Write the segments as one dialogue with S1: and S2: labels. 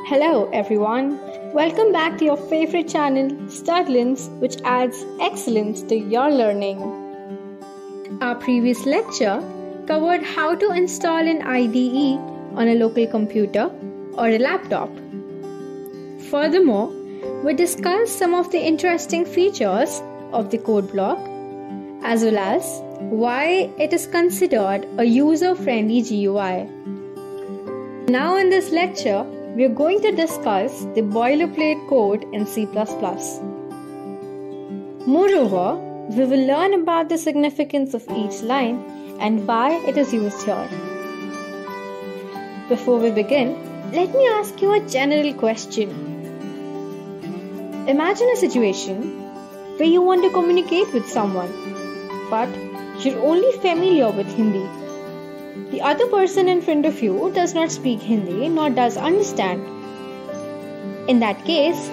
S1: Hello everyone, welcome back to your favorite channel Studlinks, which adds excellence to your learning. Our previous lecture covered how to install an IDE on a local computer or a laptop. Furthermore, we discussed some of the interesting features of the code block as well as why it is considered a user-friendly GUI. Now in this lecture, we are going to discuss the boilerplate code in C++. Moreover, we will learn about the significance of each line and why it is used here. Before we begin, let me ask you a general question. Imagine a situation where you want to communicate with someone, but you're only familiar with Hindi. The other person in front of you does not speak Hindi nor does understand. In that case,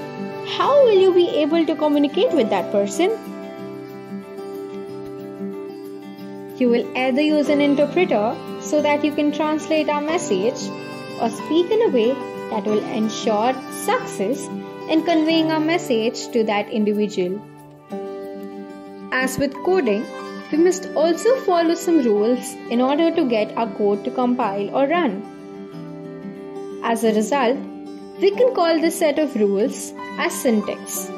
S1: how will you be able to communicate with that person? You will either use an interpreter so that you can translate our message or speak in a way that will ensure success in conveying our message to that individual. As with coding, we must also follow some rules in order to get our code to compile or run. As a result, we can call this set of rules as syntax.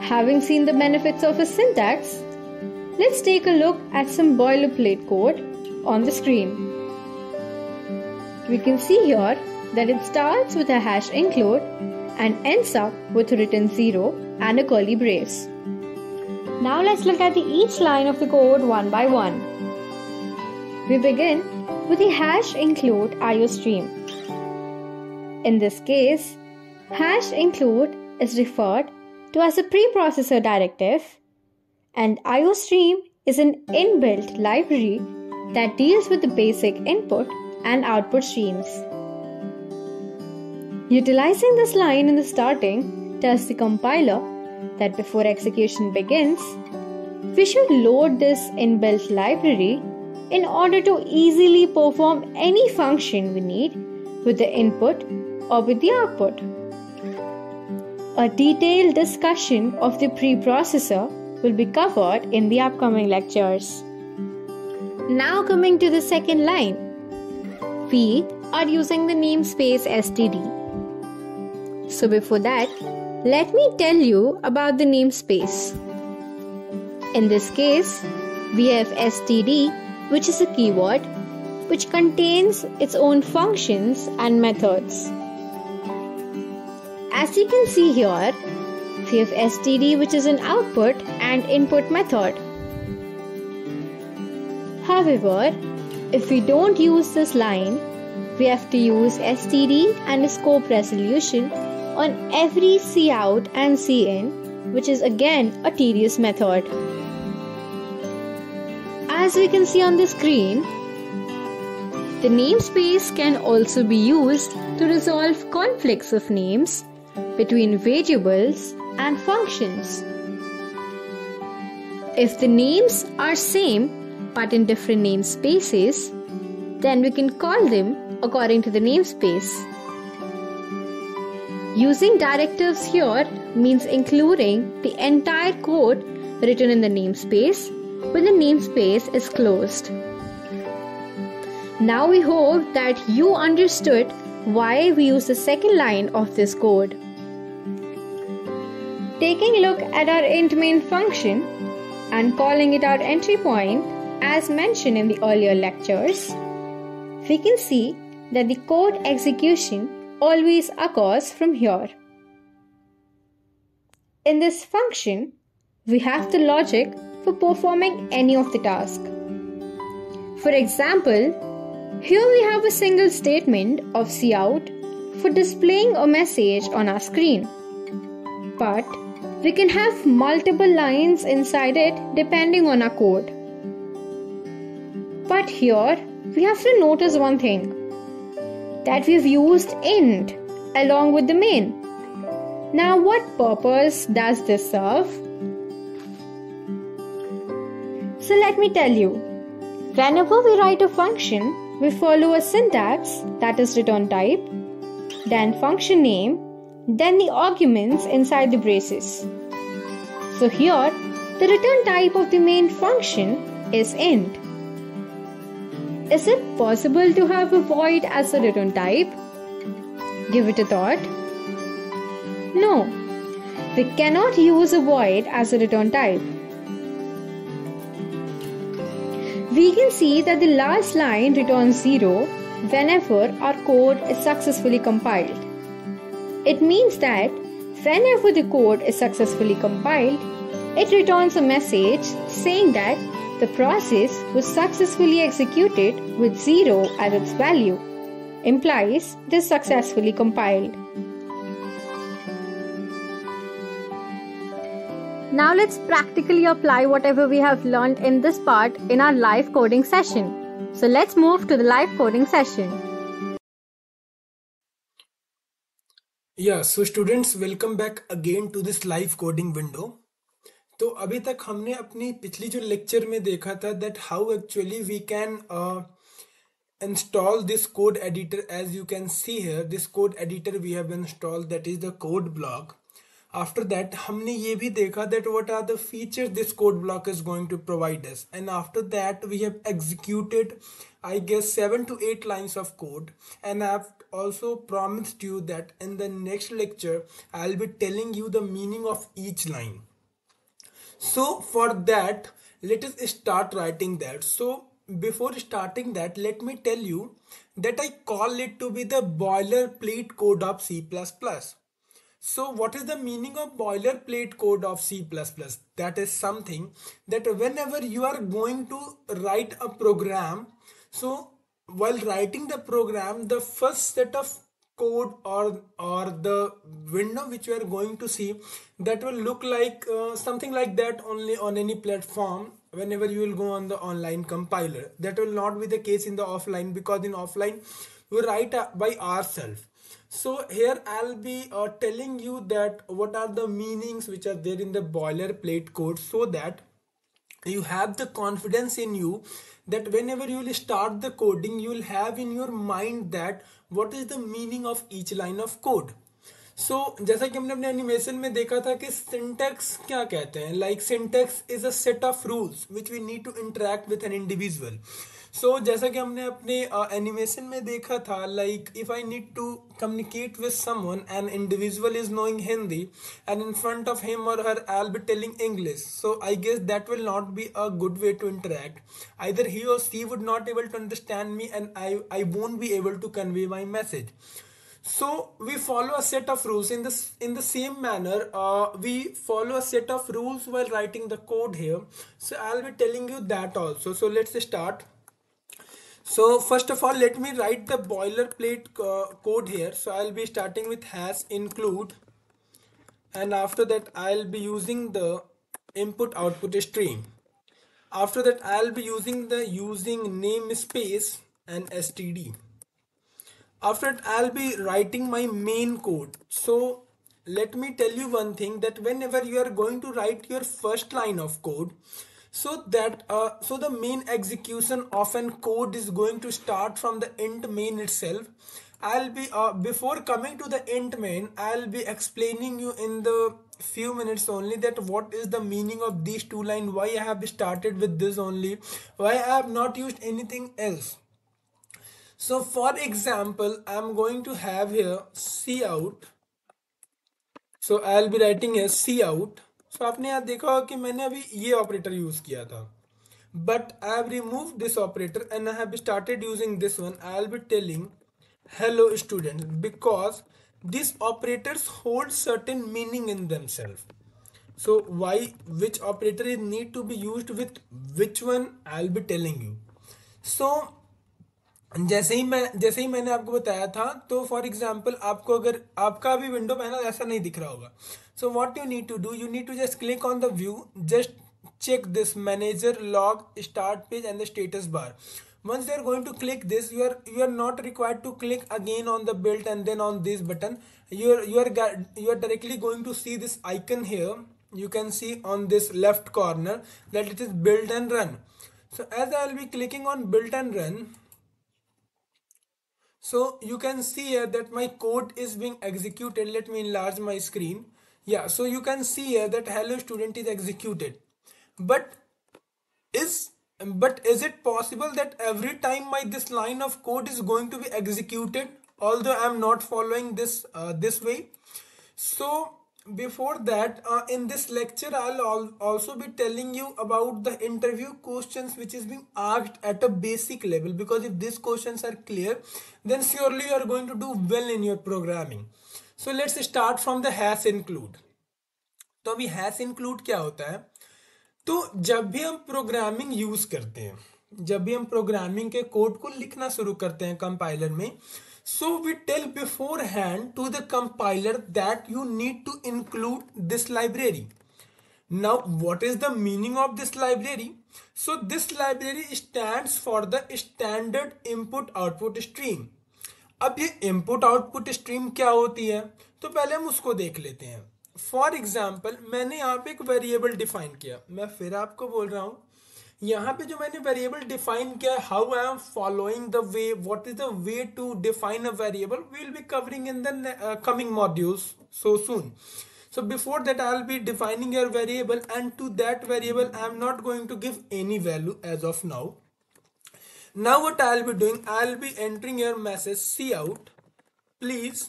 S1: Having seen the benefits of a syntax, let's take a look at some boilerplate code on the screen. We can see here that it starts with a hash include and ends up with return 0 and a curly brace. Now let's look at each line of the code one by one. We begin with the hash include IOStream. In this case, hash include is referred to as a preprocessor directive, and IOStream is an inbuilt library that deals with the basic input and output streams. Utilizing this line in the starting tells the compiler that before execution begins, we should load this inbuilt library in order to easily perform any function we need with the input or with the output. A detailed discussion of the preprocessor will be covered in the upcoming lectures. Now coming to the second line, we are using the namespace std. So before that, let me tell you about the namespace. In this case, we have std, which is a keyword which contains its own functions and methods. As you can see here, we have std, which is an output and input method. However, if we don't use this line, we have to use std and scope resolution on every cout and cin, which is again a tedious method. As we can see on the screen, the namespace can also be used to resolve conflicts of names between variables and functions. If the names are same but in different namespaces, then we can call them according to the namespace. Using directives here means including the entire code written in the namespace when the namespace is closed. Now we hope that you understood why we use the second line of this code. Taking a look at our int main function and calling it our entry point as mentioned in the earlier lectures, we can see that the code execution always occurs from here. In this function, we have the logic for performing any of the tasks. For example, here we have a single statement of cout for displaying a message on our screen. But we can have multiple lines inside it depending on our code. But here we have to notice one thing, that we've used int along with the main. Now what purpose does this serve? So let me tell you, whenever we write a function, we follow a syntax that is return type then function name, then the arguments inside the braces. So here, the return type of the main function is int. Is it possible to have a void as a return type? Give it a thought. No, we cannot use a void as a return type. We can see that the last line returns 0 whenever our code is successfully compiled. It means that whenever the code is successfully compiled, it returns a message saying that the process was successfully executed with 0 as its value, implies this successfully compiled. Now let's practically apply whatever we have learned in this part in our live coding session. So let's move to the live coding session.
S2: Yeah, so students, welcome back again to this live coding window. तो अभी तक हमने अपनी पिछली जो lecture में देखा था that how actually we can install this code editor. As you can see here, this code editor we have installed, that is the code block. After that हमने ये भी देखा that what are the features this code block is going to provide us, and after that we have executed I guess 7 to 8 lines of code, and I've also promised you that in the next lecture I'll be telling you the meaning of each line. So for that, let us start writing that. So before starting that, let me tell you that I call it to be the boilerplate code of C++. So what is the meaning of boilerplate code of C++? That is something that whenever you are going to write a program, so while writing the program, the first set of code or the window which you are going to see, that will look like something like that only on any platform. Whenever you will go on the online compiler, that will not be the case in the offline, because in offline we write by ourselves. So here I'll be telling you that what are the meanings which are there in the boilerplate code, so that you have the confidence in you that whenever you will start the coding, you will have in your mind that what is the meaning of each line of code. So जैसा कि हमने अपने animation में देखा था कि syntax क्या कहते हैं, like syntax is a set of rules which we need to interact with an individual. So जैसा कि हमने अपने एनिमेशन में देखा था, like if I need to communicate with someone, an individual is knowing Hindi, and in front of him or her I'll be telling English, so I guess that will not be a good way to interact. Either he or she would not able to understand me, and I won't be able to convey my message. So we follow a set of rules in the same manner. We follow a set of rules while writing the code here, so I'll be telling you that also. So let's start. So first of all, let me write the boilerplate code here. So I'll be starting with hash include, and after that I'll be using the input output stream. After that I'll be using the namespace and std. After that I'll be writing my main code. So let me tell you one thing, that whenever you are going to write your first line of code, so that so the main execution of an code is going to start from the int main itself. I'll be before coming to the int main, I'll be explaining you in the few minutes only that what is the meaning of these two lines, why I have started with this only, why I have not used anything else. So for example, I'm going to have here cout. So I'll be writing here cout. So आपने यहाँ देखा होगा कि मैंने अभी ये operator use किया था, but I have removed this operator and I have started using this one. I'll be telling hello students, because these operators hold certain meaning in themselves. So why, which operator is need to be used with which one, I'll be telling you. So जैसे ही मैंने आपको बताया था, तो for example आपको अगर आपका अभी विंडो पे है ना, ऐसा नहीं दिख रहा होगा. So what you need to do, you need to just click on the view, just check this manager log start page and the status bar. Once they are going to click this, you are not required to click again on the build and then on this button. You are directly going to see this icon here. You can see on this left corner that it is build and run. So as I will be clicking on build and run, So you can see here that my code is being executed. Let me enlarge my screen. Yeah, so you can see here that hello student is executed. But is is it possible that every time my this line of code is going to be executed, although I'm not following this way? So before that, in this lecture, also be telling you about the interview questions which is being asked at a basic level. Because if these questions are clear, then surely you are going to do well in your programming. So let's start from the has include. तो अभी hash include क्या होता है? तो जब भी हम programming use करते हैं, जब भी हम प्रोग्रामिंग के कोड को लिखना शुरू करते हैं कंपाइलर में, so we tell beforehand to the compiler that you need to include this library. Now, what is the meaning of this library? So, this library stands for the standard input output stream. अब ये input output stream क्या होती है, तो पहले हम उसको देख लेते हैं. फॉर एग्जाम्पल, मैंने यहाँ पे एक वेरिएबल डिफाइन किया. मैं फिर आपको बोल रहा हूँ, यहाँ पे जो मैंने वेरिएबल डिफाइन किया, how I am following the way, what is the way to define a variable, we will be covering in the coming modules so soon. So before that, I'll be defining your variable, and to that variable I'm not going to give any value as of now. Now what I'll be doing, I'll be entering your message cout, please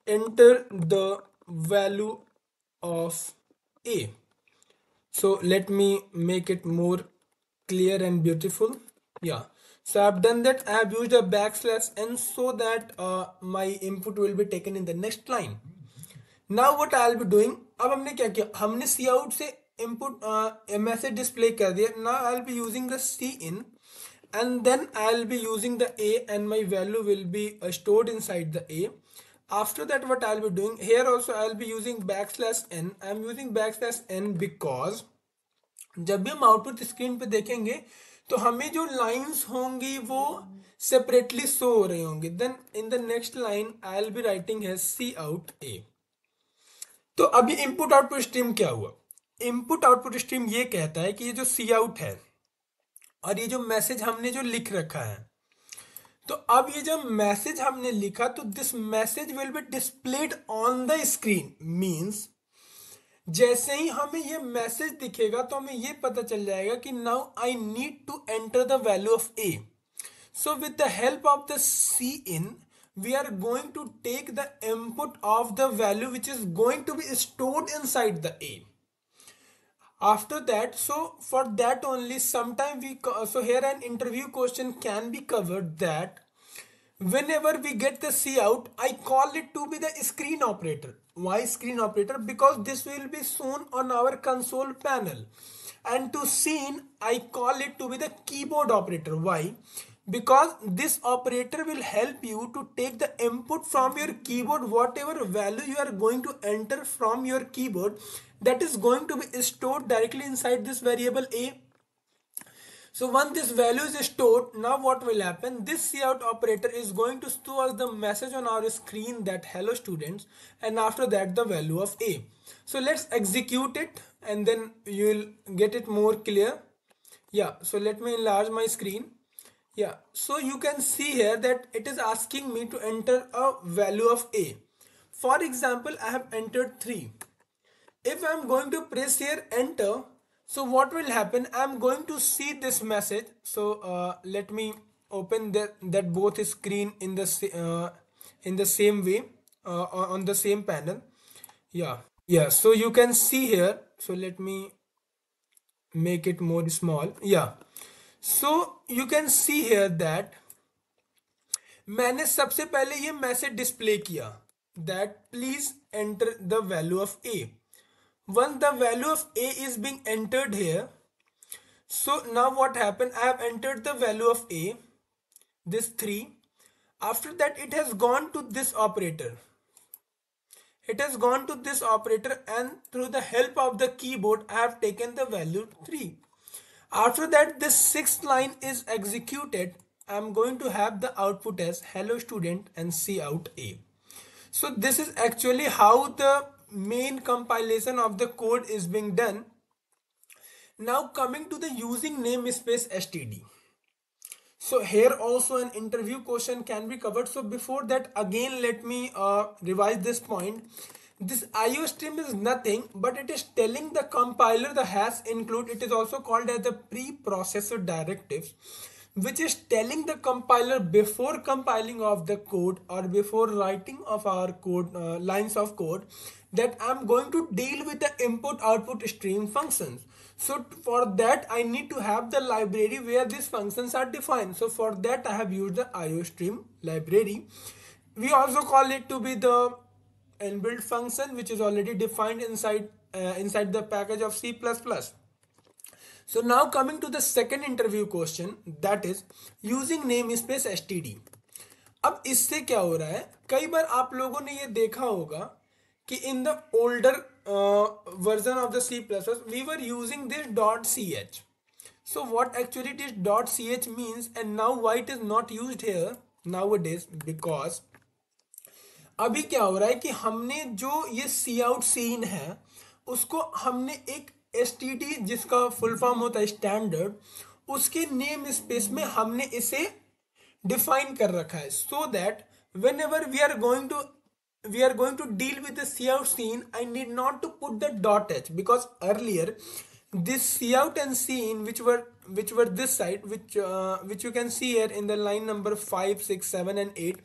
S2: enter the value of a. So let me make it more clear and beautiful. Yeah, so I've done that. I have used a backslash n so that my input will be taken in the next line. Now what I'll be doing, अब हमने क्या किया, हमने cout से input message display कर दिया. Now I'll be using the cin, and then I'll be using the a, and my value will be stored inside the a. After that, what I'll be doing here also, I'll be using backslash n. I'm using backslash n because जब भी हम output screen पे देखेंगे तो हमें जो lines होंगी वो सेपरेटली शो हो रही होंगी. Then in the next line I will be writing है सी आउट ए. तो अभी इनपुट आउटपुट स्ट्रीम क्या हुआ? इनपुट आउटपुट स्ट्रीम ये कहता है कि ये जो सी आउट है और ये जो मैसेज हमने जो लिख रखा है, तो अब ये जब मैसेज हमने लिखा तो this message will be displayed on the screen. Means जैसे ही हमें ये मैसेज दिखेगा तो हमें ये पता चल जाएगा कि now I need to enter the value of a. So with the help of the cin, we are going to take the input of the value which is going to be stored inside the a. After that, so for that only, sometime so here an interview question can be covered that whenever we get the cout, I call it to be the screen operator. Why screen operator? Because this will be shown on our console panel. And to scene, I call it to be the keyboard operator. Why? Because this operator will help you to take the input from your keyboard, whatever value you are going to enter from your keyboard, that is going to be stored directly inside this variable a. So once this value is stored, now what will happen? This cout operator is going to show us the message on our screen that hello students, and after that the value of a. So let's execute it and then you will get it more clear. Yeah, so let me enlarge my screen. Yeah, so you can see here that it is asking me to enter a value of a. For example, I have entered 3. If I am going to press here enter, so what will happen? I am going to see this message. So let me open that both screen in the same way on the same panel. Yeah, so you can see here. So let me make it more small. Yeah, so you can see here that मैंने सबसे पहले ये message display किया that please enter the value of a. Once the value of a is being entered here, so now what happened? I have entered the value of a, this 3. After that, it has gone to this operator. It has gone to this operator, and through the help of the keyboard, I have taken the value 3. After that, this 6th line is executed. I am going to have the output as hello student and cout a. So this is actually how the main compilation of the code is being done. Now coming to the using namespace std. So here also an interview question can be covered. So before that, again let me revise this point. This IO stream is nothing but it is telling the compiler the hash include. It is also called as the preprocessor directives, which is telling the compiler before compiling of the code or before writing of our code lines of code, that I'm going to deal with the input output stream functions. So for that I need to have the library where these functions are defined. So for that I have used the IOStream library. We also call it to be the inbuilt function which is already defined inside the package of C++. So now coming to the second interview question, that is using namespace std. अब इससे क्या हो रहा है, कई बार आप लोगों ने ये देखा होगा कि in the older version of the C++, we were using this .ch. So what actually this .ch means, and now why it is not used here nowadays, because अभी क्या हो रहा है कि हमने जो ये सी आउट सीन है उसको हमने एक एसटीडी जिसका फुल फॉर्म होता है स्टैंडर्ड, उसके नेम स्पेस में हमने इसे डिफाइन कर रखा है, so that when ever we are going to deal with the cout scene, I need not to put the .h, because earlier this cout and scene which were this side, which you can see here in the line number 5, 6, 7 and 8,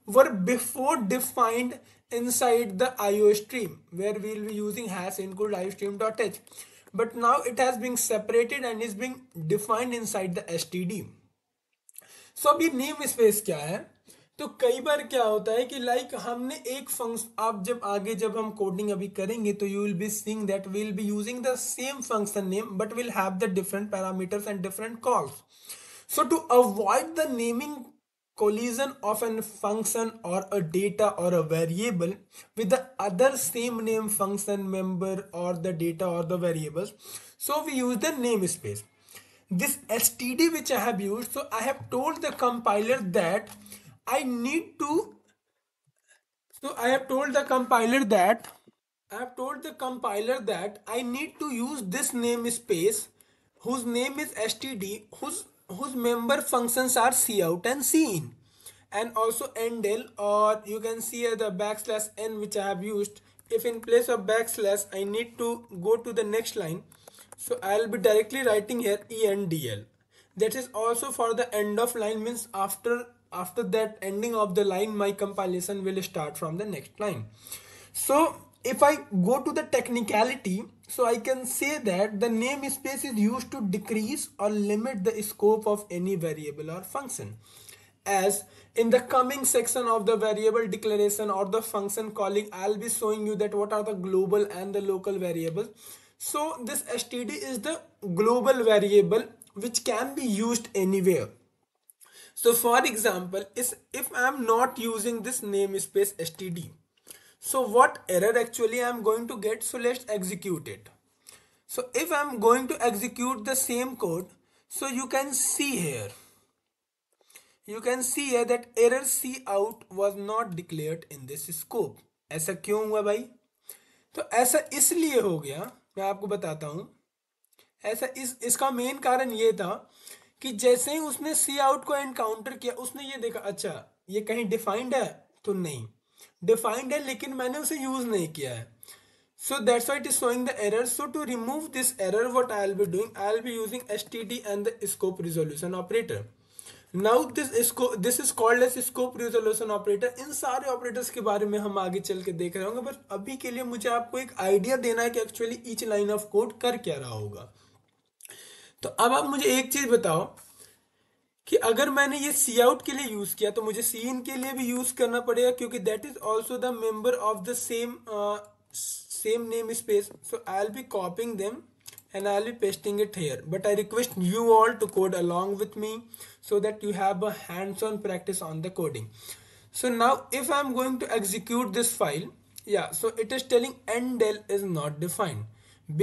S2: were before defined inside the IO stream where we will be using hash include iostream.h, but now it has been separated and is being defined inside the std. सो अभी name space क्या है, तो कई बार क्या होता है कि like हमने एक फंक्शन, आप जब हम कोडिंग अभी करेंगे तो you will be seeing that we will be using the same function name but will have the different parameters and different calls. So to avoid the naming collision of a function or a data or a variable with the other same name function member or the data or the variables, so we use the namespace. This std which I have used, so I have told the compiler that I need to, so I have told the compiler that I need to use this namespace whose name is std, whose member functions are cout and cin, and also endl, or you can see here the \n which I have used. If in place of backslash I need to go to the next line, so I'll be directly writing here endl. That is also for the end of line, means after that ending of the line my compilation will start from the next line. So if I go to the technicality, so I can say that the namespace is used to decrease or limit the scope of any variable or function. As in the coming section of the variable declaration or the function calling, I'll be showing you that what are the global and the local variables. So this std is the global variable which can be used anywhere. So for example, if I'm not using this namespace std, so what error actually I'm going to get? So let's execute it. So if I'm going to execute the same code, so you can see here that error cout was not declared in this scope. ऐसा क्यों हुआ भाई? तो ऐसा इसलिए हो गया, मैं आपको बताता हूं. ऐसा इसका मेन कारण ये था कि जैसे ही उसने cout को एनकाउंटर किया, उसने ये देखा अच्छा ये कहीं डिफाइंड है, तो नहीं डिफाइंड है लेकिन मैंने उसे यूज नहीं किया है. So that's why it is showing the error. So to remove this error, what I'll be doing, I'll be using std and the scope resolution operator. Now this is called as scope resolution operator. इन सारे operators के बारे में हम आगे चल के देख रहे होंगे, बस अभी के लिए मुझे आपको एक आइडिया देना है कि actually each line of code कर क्या रहा होगा. तो अब आप मुझे एक चीज बताओ कि अगर मैंने ये cout के लिए यूज किया तो मुझे cin के लिए भी यूज करना पड़ेगा, क्योंकि that is also the member of the same namespace. So I'll be copying them and I'll be pasting it here, but I request you all to code along with me so that you have a hands-on practice on the coding. So now if I'm going to execute this file, yeah, so it is telling endl is not defined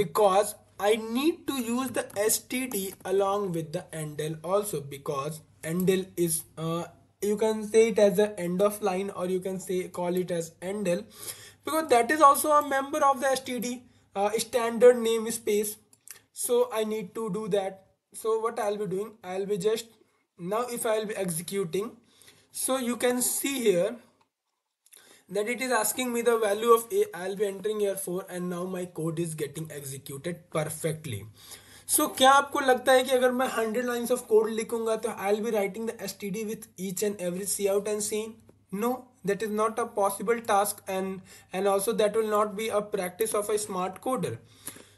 S2: because I need to use the std along with the endl also, because endl is you can say it as the end of line, or you can say call it as endl, because that is also a member of the std standard namespace. So I need to do that. So what I'll be doing, I'll be just Now if I'll be executing, so you can see here that it is asking me the value of a. I'll be entering here 4 and now my code is getting executed perfectly. So क्या आपको लगता है कि अगर मैं 100 lines of code लिखूंगा तो I'll be writing the std with each and every cout and scene? No, that is not a possible task, and also that will not be a practice of a smart coder.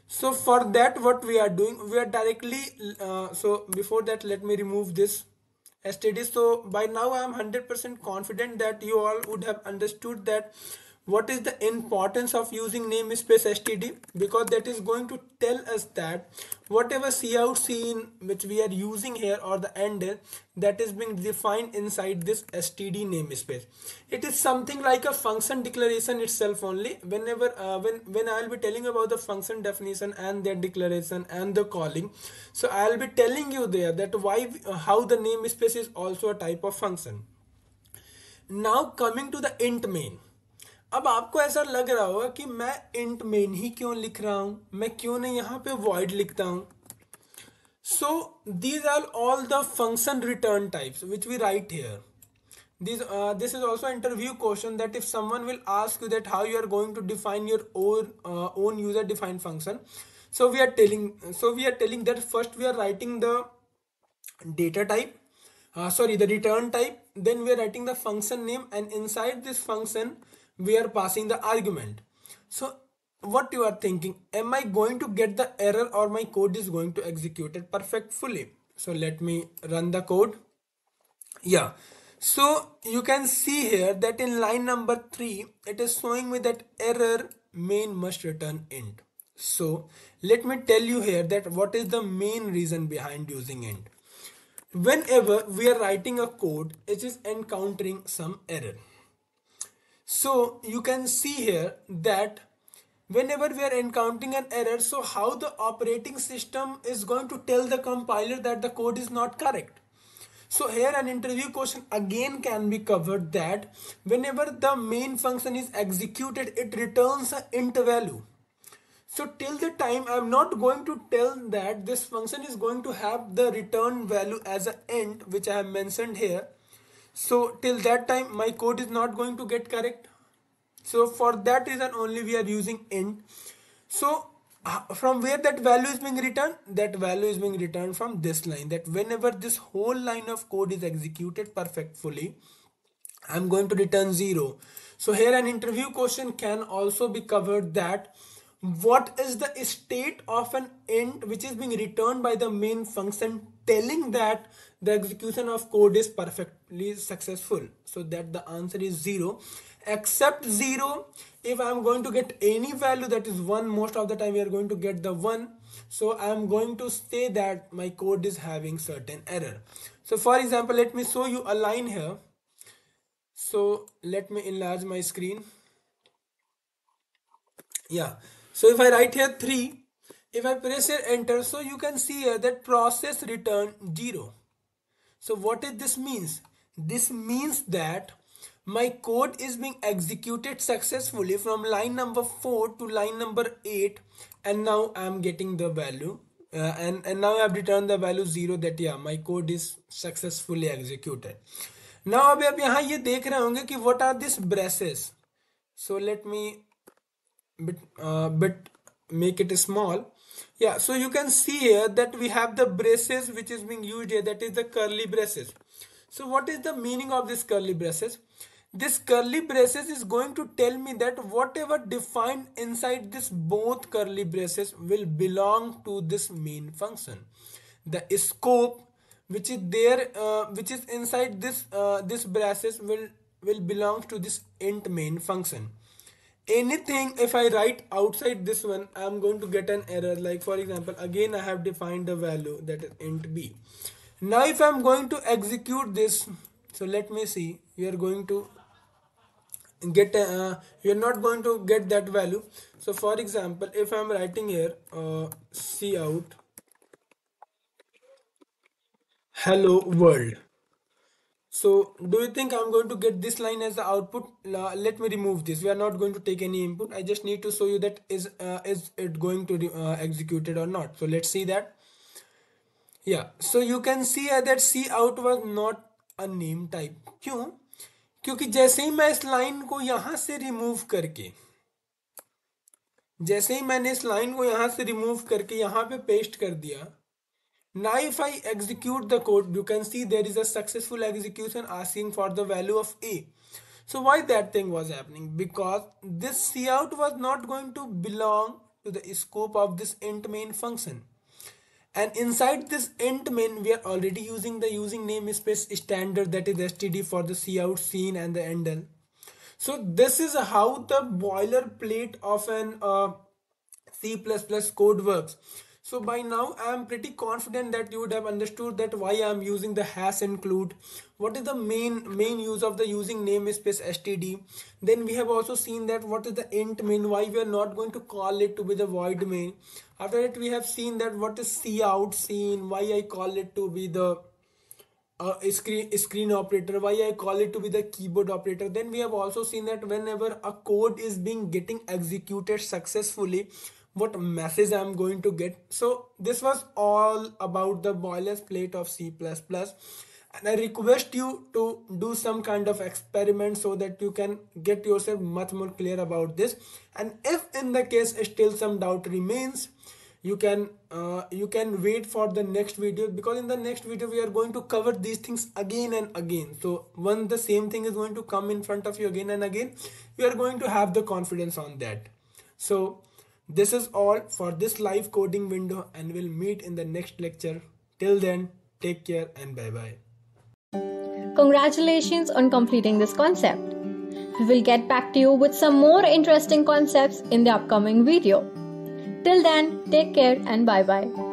S2: So for that, what we are doing, we are directly so before that, let me remove this std. So by now I am 100% confident that you all would have understood that what is the importance of using namespace std, because that is going to tell us that whatever cout scene which we are using here or the ender, that is being defined inside this std namespace. It is something like a function declaration itself only. Whenever when I'll be telling about the function definition and their declaration and the calling, so I'll be telling you there that why how the namespace is also a type of function. Now coming to the int main. अब आपको ऐसा लग रहा होगा कि मैं int main ही क्यों लिख रहा हूं, मैं क्यों नहीं यहां पे void लिखता हूं. So these are all the function return types which we write here. This is also an interview question, that if someone will ask you that how you are going to define your own user defined function, so we are telling that first we are writing the data type, the return type, then we are writing the function name, and inside this function we are passing the argument. So what you are thinking, am I going to get the error or my code is going to execute it perfectly? So let me run the code. Yeah, so you can see here that in line number 3 it is showing me that error main must return int. So let me tell you here that what is the main reason behind using int. Whenever we are writing a code, it is encountering some error. So you can see here that whenever we are encountering an error, so how the operating system is going to tell the compiler that the code is not correct. So here an interview question again can be covered, that whenever the main function is executed, it returns an int value. So till the time I am not going to tell that this function is going to have the return value as an int, which I have mentioned here. So till that time my code is not going to get correct. So for that reason only we are using int. So from where that value is being returned, that value is being returned from this line, that whenever this whole line of code is executed perfectly, I'm going to return 0. So here an interview question can also be covered, that what is the state of an int which is being returned by the main function, telling that the execution of code is perfectly successful. So that the answer is 0, except 0 if I'm going to get any value that is 1. Most of the time we are going to get the 1. So I'm going to say that my code is having certain error. So for example, let me show you a line here. So let me enlarge my screen. Yeah, so if I write here 3, if I press here enter, so you can see here that process return 0. So what is this means? This means that my code is being executed successfully from line number 4 to line number 8, and now I am getting the value and now I have returned the value 0, that yeah, my code is successfully executed. Now अभी आप यहाँ ये देख रहे होंगे कि what are these braces. So let me bit make it small. Yeah, so you can see here that we have the braces which is being used here, that is the curly braces. So what is the meaning of this curly braces? This curly braces is going to tell me that whatever defined inside this both curly braces will belong to this main function. The scope which is there which is inside this braces will belong to this int main function. Anything if I write outside this one, I am going to get an error. Like for example, again I have defined the value, that is int b. Now if I am going to execute this, so let me see, we are going to get you are not going to get that value. So for example, if I am writing here cout hello world, so do you think I'm going to get this line as the output? Let me remove this. We are not going to take any input. I just need to show you that is it going to execute it or not. So let's see that. Yeah, so you can see here that C out was not a name type. क्यों? क्योंकि जैसे ही मैं इस line को यहां से remove करके यहाँ पे पेस्ट कर दिया, now if I execute the code, you can see there is a successful execution asking for the value of A. So why that thing was happening? Because this cout was not going to belong to the scope of this int main function. And inside this int main, we are already using the using namespace standard, that is std, for the cout, scene and the endl. So this is how the boilerplate of an C++ code works. So by now I am pretty confident that you would have understood that why I am using the hash include, what is the main use of the using namespace std. Then we have also seen that what is the int main, why we are not going to call it to be the void main. After that we have seen that what is cout, scene, why I call it to be the screen operator, why I call it to be the keyboard operator. Then we have also seen that whenever a code is being getting executed successfully, what message I'm going to get. So this was all about the boilerplate of C++, and I request you to do some kind of experiment so that you can get yourself much more clear about this. And if in the case still some doubt remains, you can wait for the next video, because in the next video we are going to cover these things again and again. So when the same thing is going to come in front of you again and again, you are going to have the confidence on that. So this is all for this live coding window, and we'll meet in the next lecture. Till then, take care and bye bye.
S1: Congratulations on completing this concept. We will get back to you with some more interesting concepts in the upcoming video. Till then, take care and bye bye.